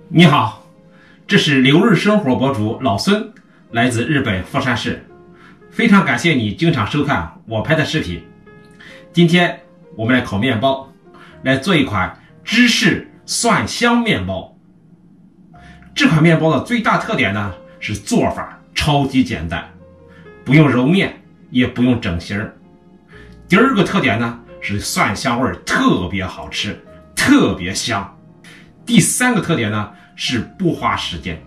你好，这是流日生活博主老孙，来自日本富山市，非常感谢你经常收看我拍的视频。今天我们来烤面包，来做一款芝士蒜香面包。这款面包的最大特点呢是做法超级简单，不用揉面，也不用整形。第二个特点呢是蒜香味特别好吃，特别香。第三个特点呢是不花时间，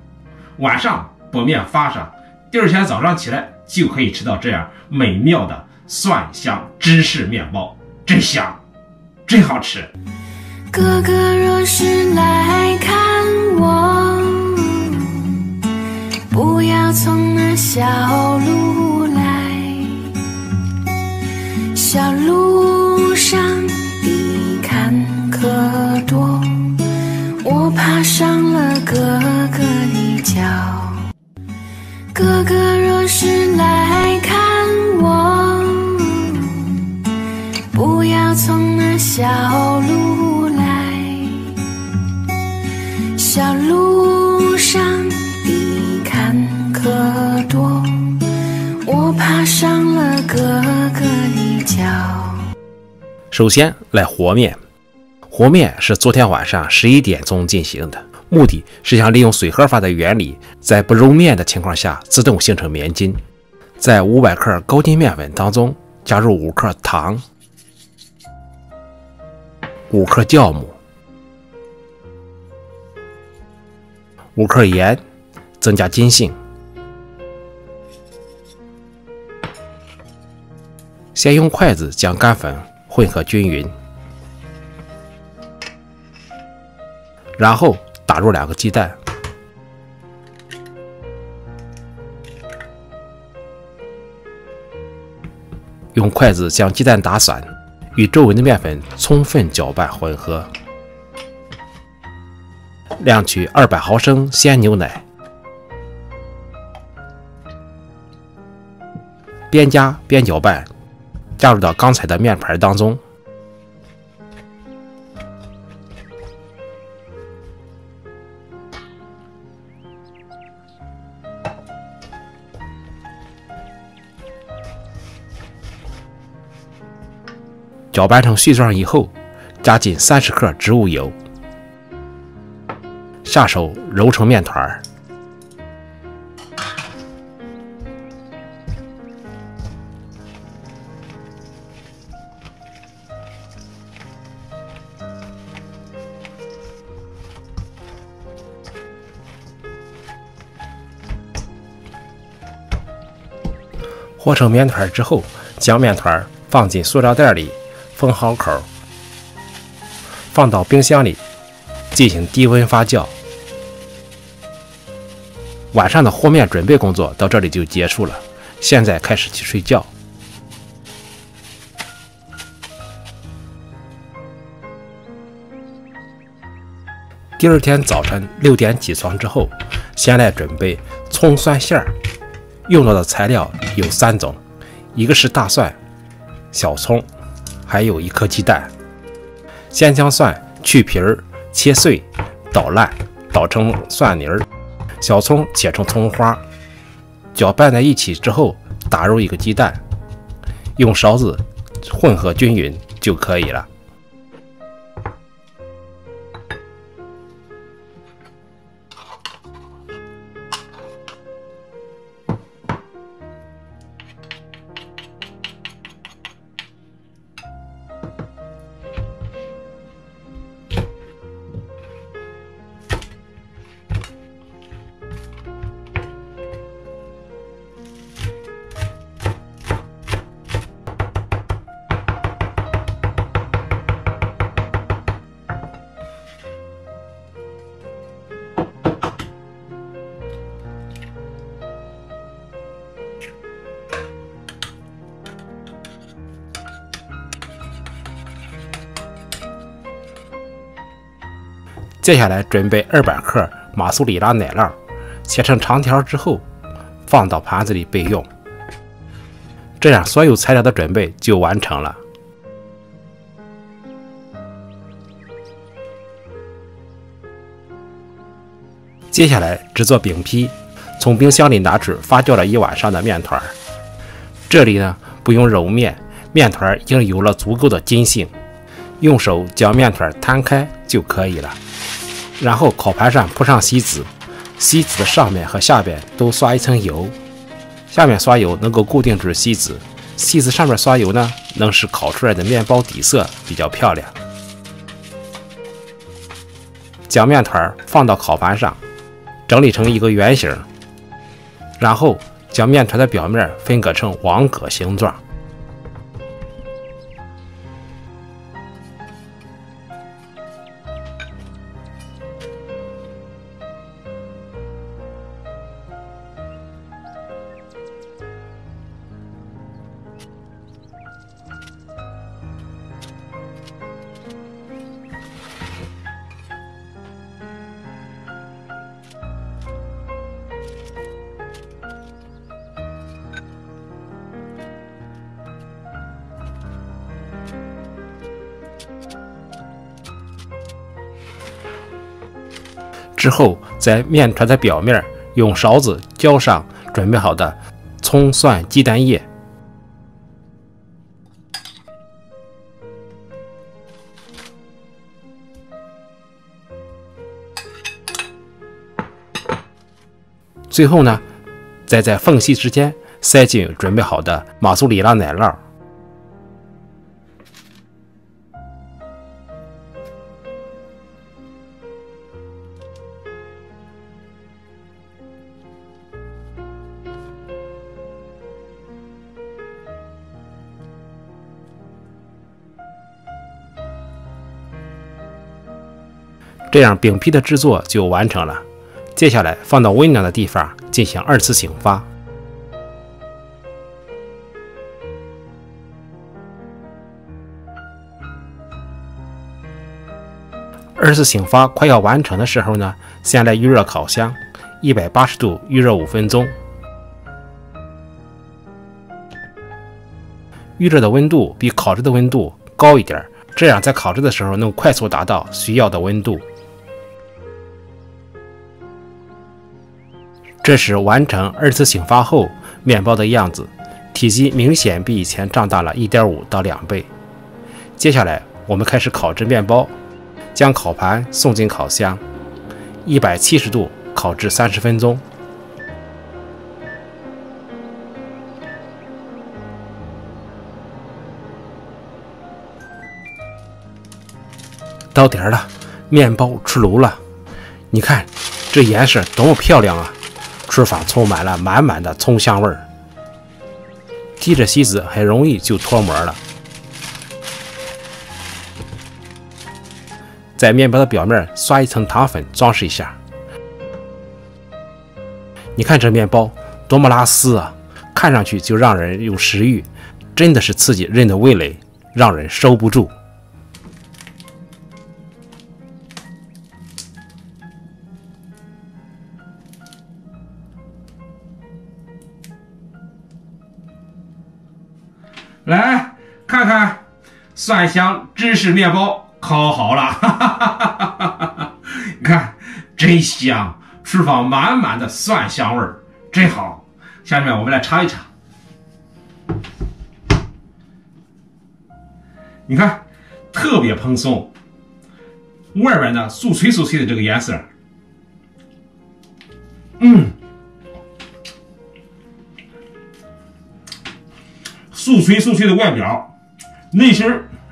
晚上把面发上，第二天早上起来就可以吃到这样美妙的蒜香芝士面包，真香，真好吃。哥哥若是来看我，不要从那小路来，小路上的坎坷多，我爬上了哥哥的脚。哥哥若是来看我，不要从那小路来，小路上的坎坷多，我爬上了哥哥的脚。首先来和面。和面是昨天晚上11点钟进行的，目的是想利用水合法的原理，在不揉面的情况下自动形成面筋。在500克高筋面粉当中加入5克糖、5克酵母、5克盐，增加筋性。先用筷子将干粉混合均匀，然后打入2个鸡蛋，用筷子将鸡蛋打散，与周围的面粉充分搅拌混合。量取200毫升鲜牛奶，边加边搅拌，加入到刚才的面盘当中。搅拌成絮状以后，加进30克植物油，下手揉成面团。和成面团之后，将面团放进塑料袋里，封好口，放到冰箱里进行低温发酵。晚上的和面准备工作到这里就结束了，现在开始去睡觉。第二天早晨6点起床之后，先来准备葱蒜馅儿。用到的材料有3种，一个是大蒜、小葱，还有1颗鸡蛋。先将蒜去皮儿，切碎，捣烂，捣成蒜泥儿；小葱切成葱花，搅拌在一起之后，打入1个鸡蛋，用勺子混合均匀就可以了。接下来准备200克马苏里拉奶酪，切成长条之后放到盘子里备用。这样所有材料的准备就完成了。接下来制作饼皮，从冰箱里拿出发酵了一晚上的面团。这里呢不用揉面，面团已经有了足够的筋性，用手将面团摊开就可以了。然后烤盘上铺上锡纸，锡纸的上面和下边都刷一层油，下面刷油能够固定住锡纸，锡纸上面刷油呢，能使烤出来的面包底色比较漂亮。将面团放到烤盘上，整理成一个圆形，然后将面团的表面分割成网格形状。之后，在面团的表面用勺子浇上准备好的葱、蒜、鸡蛋液。最后呢，再在缝隙之间塞进准备好的马苏里拉奶酪。这样饼皮的制作就完成了。接下来放到温暖的地方进行2次醒发。2次醒发快要完成的时候呢，先来预热烤箱，180度预热5分钟。预热的温度比烤制的温度高一点，这样在烤制的时候能快速达到需要的温度。这是完成2次醒发后面包的样子，体积明显比以前胀大了1.5到2倍。接下来我们开始烤制面包，将烤盘送进烤箱，170度烤制30分钟。到点了，面包出炉了，你看这颜色多么漂亮啊！厨房充满了满满的葱香味儿，提着锡纸很容易就脱模了。在面包的表面刷一层糖粉装饰一下。你看这面包多么拉丝啊，看上去就让人有食欲，真的是刺激人的味蕾，让人收不住。来看看蒜香芝士面包烤好了，哈哈哈哈哈！你看真香，厨房满满的蒜香味儿，真好。下面我们来尝一尝，你看特别蓬松，外边呢酥脆酥脆的这个颜色，酥脆酥脆的外表，内心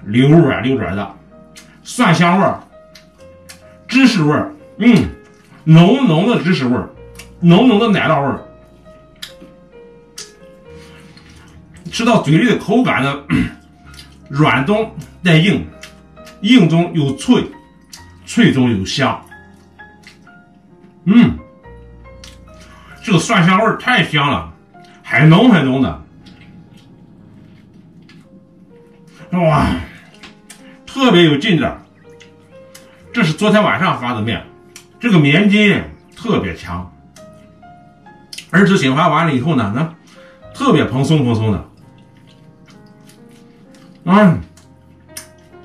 溜软溜软的，蒜香味儿，芝士味儿，浓浓的芝士味儿，浓浓的奶酪味儿，吃到嘴里的口感呢，软中带硬，硬中有脆，脆中有香。这个蒜香味儿太香了，很浓很浓的。哇，特别有劲道。这是昨天晚上发的面，这个面筋特别强，2次醒发完了以后呢，特别蓬松蓬松的，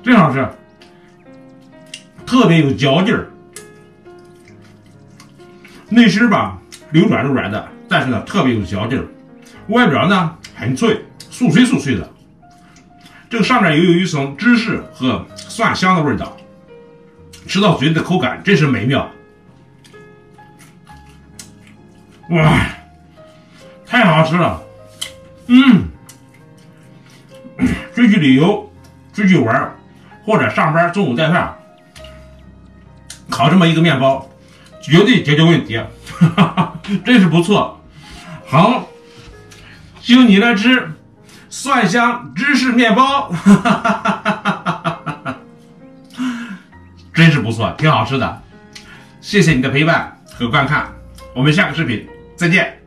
真好吃，特别有嚼劲儿。内饰吧流软柔软的，但是呢特别有嚼劲儿，外表呢很脆，酥脆酥脆的。这个上面也有一层芝士和蒜香的味道，吃到嘴里的口感真是美妙。哇，太好吃了！出去旅游、出去玩，或者上班中午带饭，烤这么一个面包，绝对解决问题，真是不错。好，请你来吃蒜香芝士面包，真是不错，挺好吃的。谢谢你的陪伴和观看，我们下个视频再见。